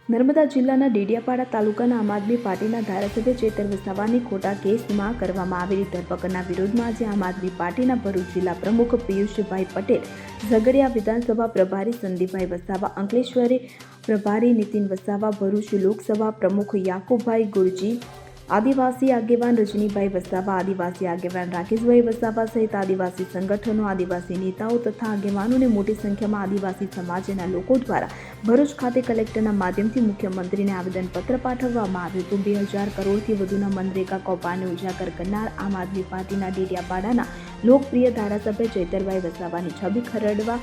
નર્મદા જિલ્લાના ડેડિયાપાડા તાલુકાના આમ આદમી પાર્ટીના ધારાસભ્ય ચેતર વસાવાની ખોટા કેસમાં કરવામાં આવેલી ધરપકડના વિરોધમાં આજે આમ આદમી પાર્ટીના ભરૂચ જિલ્લા પ્રમુખ પિયુષભાઈ પટેલ, ઝઘડિયા વિધાનસભા પ્રભારી સંદીપભાઈ વસાવા, અંકલેશ્વરી પ્રભારી નીતિન વસાવા, ભરૂચ લોકસભા પ્રમુખ યાકુબભાઈ ગુરજી, આદિવાસી આગેવાન રજનીભાઈ વસાવા, આદિવાસી આગેવાન રાકેશભાઈ વસાવા સહિત આદિવાસી સંગઠનો, આદિવાસી નેતાઓ તથા આગેવાનોને મોટી સંખ્યામાં આદિવાસી સમાજના લોકો દ્વારા ભરૂચ ખાતે કલેક્ટરના માધ્યમથી મુખ્યમંત્રીને આવેદનપત્ર પાઠવવામાં આવ્યું હતું। 2000 કરોડથી વધુના મનરેગા કૌભાંડને ઉજાગર કરનાર આમ આદમી પાર્ટીના ડેડિયાપાડાના લોકપ્રિય ધારાસભ્ય ચેતરભાઈ વસાવાની છબી ખરડવા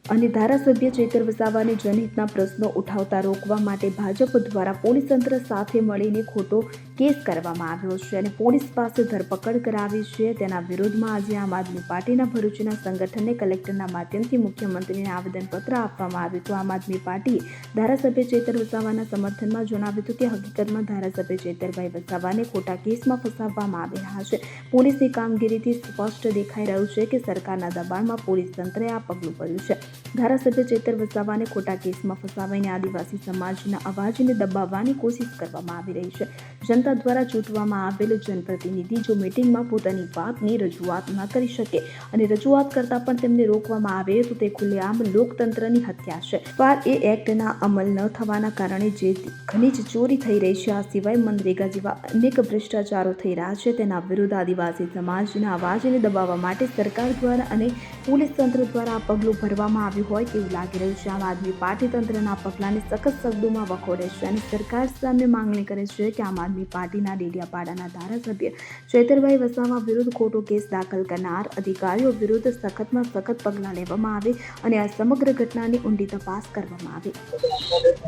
અને ધારાસભ્ય ચેતર વસાવાને જનહિતના પ્રશ્નો ઉઠાવતા રોકવા માટે ભાજપ દ્વારા પોલીસ તંત્ર સાથે મળીને ખોટો કેસ કરવામાં આવ્યો છે અને પોલીસ પાસે ધરપકડ કરાવી છે। તેના વિરોધમાં આજે આમ આદમી પાર્ટીના ભરૂચના સંગઠનને કલેક્ટરના માધ્યમથી મુખ્યમંત્રીને આવેદનપત્ર આપવામાં આવ્યું હતું। આમ આદમી પાર્ટીએ ધારાસભ્ય ચેતર વસાવાના સમર્થનમાં જણાવ્યું હતું કે હકીકતમાં ધારાસભ્ય ચેતરભાઈ વસાવાને ખોટા કેસમાં ફસાવવામાં આવી રહ્યા છે। પોલીસની કામગીરીથી સ્પષ્ટ દેખાઈ રહ્યું છે કે સરકારના દબાણમાં પોલીસ તંત્રએ આ પગલું ભર્યું છે। ધારાસભ્ય ચેતર વસાવાને ખોટા કેસમાં ફસાવીને આદિવાસી સમાજના અવાજને દબાવવાની કોશિશ કરવામાં આવી રહી છે। જનતા દ્વારા ચૂંટવામાં આવેલ જનપ્રતિનિધિ જો મીટિંગમાં પોતાની વાતની રજૂઆત ન કરી શકે અને રજૂઆત કરતા પણ તેમને રોકવામાં આવે તો તે ખુલ્લેઆમ લોકતંત્રની હત્યા છે। વાર એ એક્ટના અમલ ન થવાના કારણે જે ખનીજ ચોરી થઈ રહી છે, આ સિવાય મનરેગા જેવા અનેક ભ્રષ્ટાચારો થઈ રહ્યા છે, તેના વિરુદ્ધ આદિવાસી સમાજના અવાજને દબાવવા માટે સરકાર દ્વારા અને પોલીસ તંત્ર દ્વારા આ પગલું ભરવામાં આવ્યું હોય તેવું લાગી રહ્યું છે। આમ આદમી પાર્ટી તંત્રના પગલાંને સખત શબ્દોમાં વખોડે છે અને સરકાર સામે માંગણી કરે છે કે આમ આદમી પાર્ટીના ડેડિયાપાડાના ધારાસભ્ય ચેતરભાઈ વસાવા વિરુદ્ધ ખોટો કેસ દાખલ કરનાર અધિકારીઓ વિરુદ્ધ સખતમાં સખત પગલાં લેવામાં આવે અને આ સમગ્ર ઘટનાની ઊંડી તપાસ કરવામાં આવે।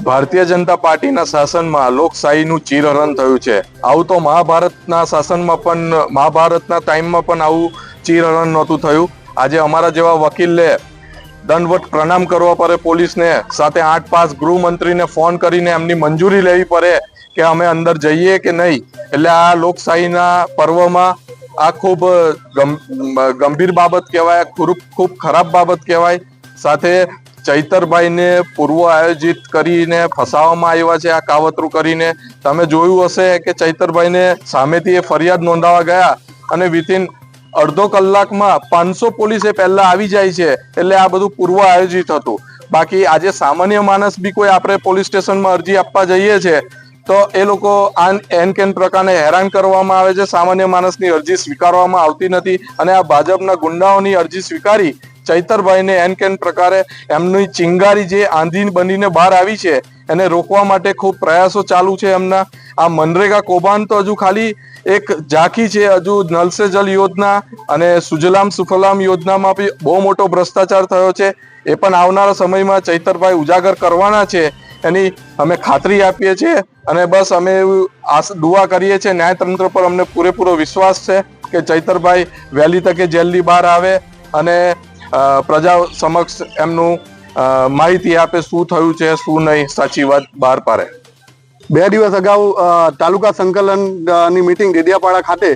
ભારતીય જનતા પાર્ટીના શાસનમાં લોકશાહીનું ચીરહરણ થયું છે। આવું તો મહાભારતના શાસનમાં પણ, મહાભારતના ટાઈમમાં પણ આવું ચીરહરણ નહોતું થયું। આજે અમારા જેવા વકીલને દંડવત પ્રણામ કરવા પડે પોલીસને, સાથે 8-5 ગૃહમંત્રીને ફોન કરીને એમની મંજૂરી લેવી પડે કે અમે અંદર જઈએ કે નહીં। એટલે આ લોકશાહીના પર્વમાં આ ખૂબ ગંભીર બાબત કહેવાય, ખૂબ ખરાબ બાબત કહેવાય। સાથે ચૈતરભાઈને પૂર્વ આયોજિત કરીને ફસાવવામાં આવ્યા છે આ કાવતરું કરીને। તમે જોયું હશે કે ચૈતરભાઈને સામેથી એ ફરિયાદ નોંધાવા ગયા અને વિથિન અડધો કલાકમાં 500 પોલીસે પહેલા આવી જાય છે। એટલે આ બધું પૂર્વ આયોજિત હતું। બાકી આજે સામાન્ય માણસ બી કોઈ આપણે પોલીસ સ્ટેશનમાં અરજી આપવા જઈએ છે તો એ લોકો એન કેન પ્રકારે હેરાન કરવામાં આવે છે। સામાન્ય માણસની અરજી સ્વીકારવામાં આવતી નથી અને આ ભાજપના ગુંડાઓની અરજી સ્વીકારી ચૈતરભાઈને એન કેન પ્રકારે એમની ચિંગારી જે આંધી બનીને બહાર આવી છે એને રોકવા માટે ખૂબ પ્રયાસો ચાલુ છે એમના। આ મનરેગા કૌભાંડ તો હજુ ખાલી એક ઝાંખી છે। હજુ નલ સે જલ યોજના અને સુજલામ સુફલામ યોજનામાં બી બહુ મોટો ભ્રષ્ટાચાર થયો છે। એ પણ આવનારા સમયમાં ચૈતરભાઈ ઉજાગર કરવાના છે એની અમે ખાતરી આપીએ છીએ અને બસ અમે દુઆ કરીએ છીએ। ન્યાયતંત્ર પર અમને પૂરેપૂરો વિશ્વાસ છે કે ચૈતરભાઈ વહેલી તકે જેલની બહાર આવે અને પ્રજા સમક્ષ એમનું માહિતી આપે શું થયું છે શું નહીં, સાચી વાત બહાર પાડે। 2 દિવસ અગાઉ તાલુકા સંકલનની મીટિંગ ડેડિયાપાડા ખાતે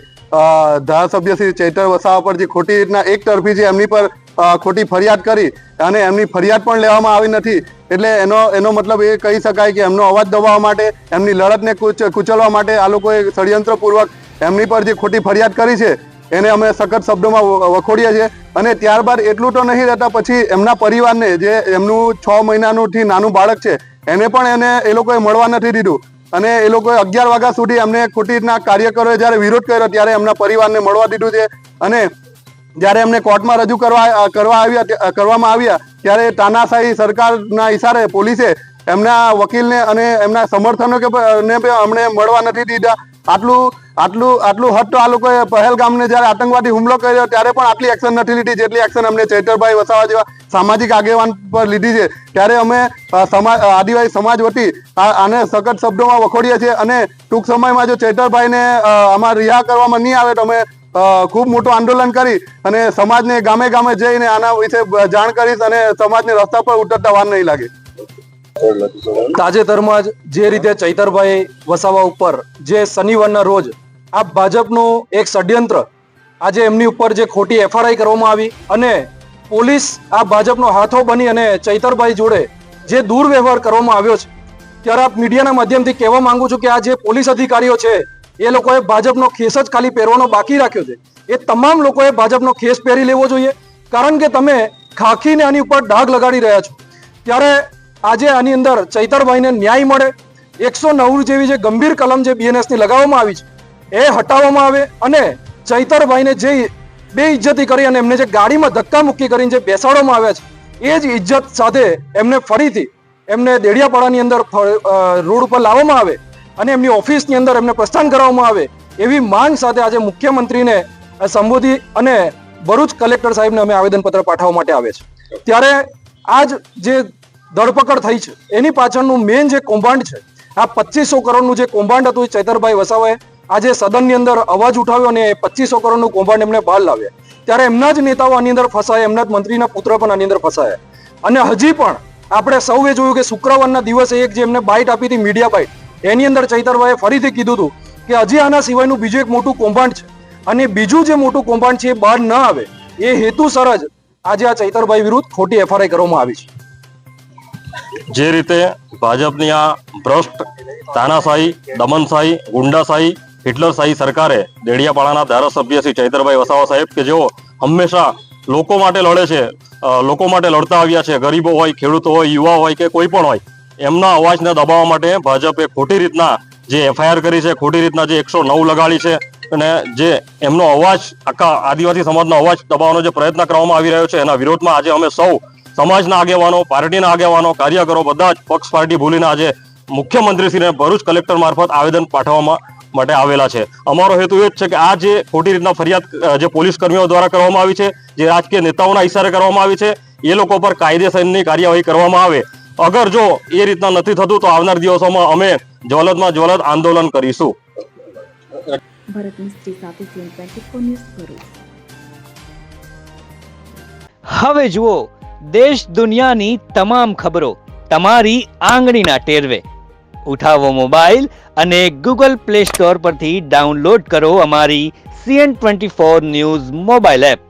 ધારાસભ્ય શ્રી ચૈતર વસાવા પર જે ખોટી રીતના એક તરફી છે એમની પર ખોટી ફરિયાદ કરી અને એમની ફરિયાદ પણ લેવામાં આવી નથી। એટલે એનો મતલબ એ કહી શકાય કે એમનો અવાજ દબાવવા માટે, એમની લડતને કુચલવા માટે આ લોકોએ ષડયંત્રપૂર્વક એમની પર જે ખોટી ફરિયાદ કરી છે એને અમે સખત શબ્દોમાં વખોડીએ છીએ। અને ત્યારબાદ એટલું તો નહીં રહેતા, પછી એમના પરિવારને, જે એમનું 6 મહિનાનું નાનું બાળક છે એને પણ એ લોકોએ મળવા નથી દીધું અને એ લોકોએ 11 વાગ્યા સુધી એમને ખોટી રીતના કાર્યકરોએ જ્યારે વિરોધ કર્યો ત્યારે એમના પરિવારને મળવા દીધું છે અને જ્યારે એમને કોર્ટમાં રજૂ કરવામાં આવ્યા ત્યારે તાનાશાહી સરકારના ઇશારે પોલીસે એમના વકીલને અને એમના સમર્થનોને અમને મળવા નથી દીધા। આટલું હદ તો આ લોકોએ પહેલગામને જ્યારે આતંકવાદી હુમલો કર્યો ત્યારે પણ આટલી એક્શન નથી લીધી જેટલી એક્શન અમને ચૈતરભાઈ વસાવા જેવા સામાજિક આગેવાન પર લીધી છે। ત્યારે અમે આદિવાસી સમાજ વતી આને સખત શબ્દોમાં વખોડીએ છીએ અને ટૂંક સમયમાં જો ચૈતરભાઈને આમાં રિહા કરવામાં નહીં આવે તો અમે ખૂબ મોટું આંદોલન કરી અને સમાજને ગામે ગામે જઈને આના વિશે જાણ કરીશ અને સમાજને રસ્તા પર ઉતરતા વાર નહીં લાગે। તાજેતરમાં જ જે રીતે ચૈતરભાઈ વસાવા ઉપર જે શનિવારના રોજ આ ભાજપનું એક ષડયંત્ર, આજે એમની ઉપર જે ખોટી FRI કરવામાં આવી અને પોલીસ આ ભાજપનો હાથો બની અને ચૈતરભાઈ જોડે જે દુર્વ્યવહાર કરવામાં આવ્યો છે ત્યારે આપ મીડિયાના માધ્યમથી કહેવા માંગુ છું કે આ જે પોલીસ અધિકારીઓ છે એ લોકોએ ભાજપનો ખેસ જ ખાલી પહેરવાનો બાકી રાખ્યો છે. એ તમામ લોકોએ ભાજપનો ખેસ પહેરી લેવો જોઈએ, કારણ કે તમે ખાખીને આની ઉપર ડાઘ લગાડી રહ્યા છો. ત્યારે આજે આની અંદર ચૈતરભાઈને ન્યાય મળે, 109 જેવી જે ગંભીર કલમ જે BNS ની લગાવવામાં આવી છે એ હટાવવામાં આવે અને ચૈતરભાઈને જે બેઇજ્જતી કરી અને એમને જે ગાડીમાં ધક્કા મુક્કી કરીને જે બેસાડવામાં આવ્યા છે એ જ ઇજ્જત સાથે એમને ફરીથી એમને દેડિયાપાડાની અંદર રોડ ઉપર લાવવામાં આવે અને એમની ઓફિસની અંદર એમને પ્રસ્થાન કરાવવામાં આવે એવી માંગ સાથે આજે મુખ્યમંત્રીને સંબોધી અને ભરૂચ કલેક્ટર સાહેબને અમે આવેદનપત્ર પાઠવવા માટે આવે છે. ત્યારે આજ જે ધરપકડ થઈ છે એની પાછળનું મેઇન જે કૌભાંડ છે, આ 2500 કરોડનું જે કૌભાંડ હતું, ચૈતરભાઈ વસાવાએ આજે સદનની અંદર અવાજ ઉઠાવ્યો અને 2500 કરોડનું કૌભાંડ એમને બહાર લાવ્યા. ત્યારે એમના જ નેતાઓ આની અંદર ફસાયા, એમના જ મંત્રીના પુત્ર પણ આની અંદર ફસાયા. અને હજી પણ આપણે સૌએ જોયું કે શુક્રવારના દિવસે એક જે એમને બાઇટ આપી હતી, મીડિયા બાઇટ, એની અંદર ચૈતરભાઈએ ફરીથી કીધું હતું કે હજી આના સિવાયનું બીજું એક મોટું કૌભાંડ છે અને બીજું જે મોટું કૌભાંડ છે એ બહાર ન આવે એ હેતુસર જ આજે આ ચૈતરભાઈ વિરુદ્ધ ખોટી FRI કરવામાં આવી છે. જે રીતે ભાજપની આ ભ્રષ્ટ તાનાશાહી, દમનશાહી, ગુંડાશાહી, હિટલરશાહી સરકારે દેડિયાપાડાના ધારાસભ્ય શ્રી ચૈતરભાઈ વસાવા સાહેબ કે જેઓ હંમેશા લોકો માટે લડે છે, લોકો માટે લડતા આવ્યા છે, ગરીબો હોય, ખેડૂતો હોય, યુવા હોય કે કોઈ પણ હોય, એમના અવાજને દબાવવા માટે ભાજપે ખોટી રીતના જે FIR કરી છે, ખોટી રીતના જે 109 લગાડી છે અને જે એમનો અવાજ આખા આદિવાસી સમાજનો અવાજ દબાવવાનો જે પ્રયત્ન કરવામાં આવી રહ્યો છે એના વિરોધમાં આજે અમે સૌ સમાજના આગેવાનો, પાર્ટીના આગેવાનો, કાર્યકરો બધા જ પક્ષ પાર્ટી ભૂલીને આજે મુખ્યમંત્રીશ્રીને ભરૂચ કલેક્ટર મારફત આવેદન પાઠવવા માટે આવેલા છે. અમારો હેતુ એ જ છે કે આ જે ખોટી રીતના ફરિયાદ જે પોલીસ કર્મીઓ દ્વારા કરવામાં આવી છે, જે રાજકીય નેતાઓના ઇશારે કરવામાં આવી છે, એ લોકો પર કાયદેસરની કાર્યવાહી કરવામાં આવે. અગર જો એ રીતના નથી થતું તો આવનાર દિવસોમાં અમે જ્વલદમાં જ્વલદ આંદોલન કરીશું. ભરત મિસ્ત્રી સાથે સીએન 24 ન્યૂઝ ભરૂચ. હવે જુઓ દેશ દુનિયાની તમામ ખબરો તમારી આંગળીના ટેરવે. ઉઠાવો મોબાઈલ અને Google Play Store પરથી ડાઉનલોડ કરો અમારી CN24 ન્યૂઝ મોબાઈલ એપ.